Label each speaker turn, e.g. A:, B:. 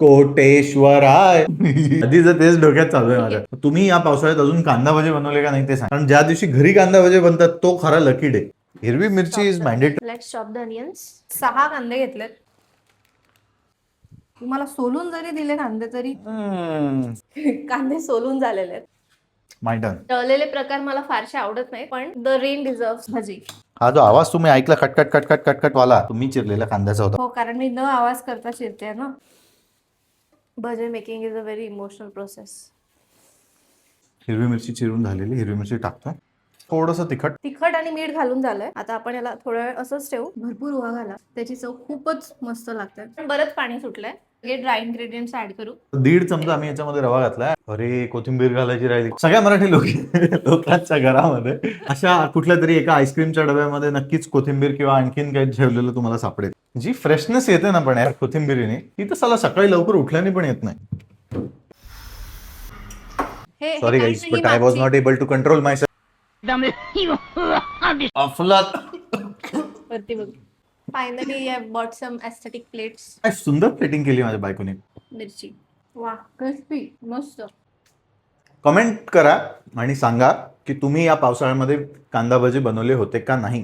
A: कोटेश्वराय आधीच तेच डोक्यात चालू आहे माझ्या. तुम्ही या पावसाळ्यात अजून कांदा भजे बनवले का नाही ते सांग, कारण ज्या दिवशी घरी कांदा भजे बनतात तो खरा लकी डे. हिरवी मिरची is mandatory.
B: Let's chop the onions. 6 कांदे घेतलेत. तुम्हाला सोलून जरी दिले कांदे तरी कांदे सोलून झालेले आहेत.
A: माय टर्न.
B: तळलेले प्रकार मला फारसे आवडत नाही, पण द रेन डिझर्व्स भाजी.
A: हा जो आवाज तुम्ही ऐकला कटकट कटकट कटकट वाला, तुम्ही चिरलेला कांद्याचा होता.
B: हो, कारण मी न आवाज करता चिरते ना. भजे making is a very emotional process.
A: हिरवी मिरची चिरून झालेली हिरवी मिरची टाकतोय, थोडंसं
B: तिखट आणि मीठ घालून झालंय. आता आपण याला थोडा वेळ असंच ठेवू. भरपूर ओवा घाला, त्याची चव खूपच मस्त लागते. बरंच पाणी सुटलंय. हे ड्राय इन्ग्रेडियंट्स ऍड करू.
A: 1.5 चमचा आम्ही याच्यामध्ये रवा घातलाय. अरे कोथिंबीर घालायची राहिली. सगळ्या मराठी लोकांच्या घरामध्ये अशा कुठल्या तरी एका आईस्क्रीमच्या डब्यामध्ये नक्कीच कोथिंबीर किंवा आणखीन काही ठेवलेलं तुम्हाला सापडेल. जी फ्रेशनेस येते ना पण यार कोथिंबीरीने, ती तर साला सकाळी लवकर उठल्याने पण येत नाही. Sorry guys, but I was not able to control myself. अफलात
B: वरती बघ. Finally I bought some aesthetic plates.
A: काय सुंदर प्लेटिंग केली माझ्या बायकोने.
B: मिरची वा, क्रिस्पी मस्त.
A: कमेंट करा आणि सांगा की तुम्ही या पावसाळ्यामध्ये कांदा भजी बनवले होते का नाही.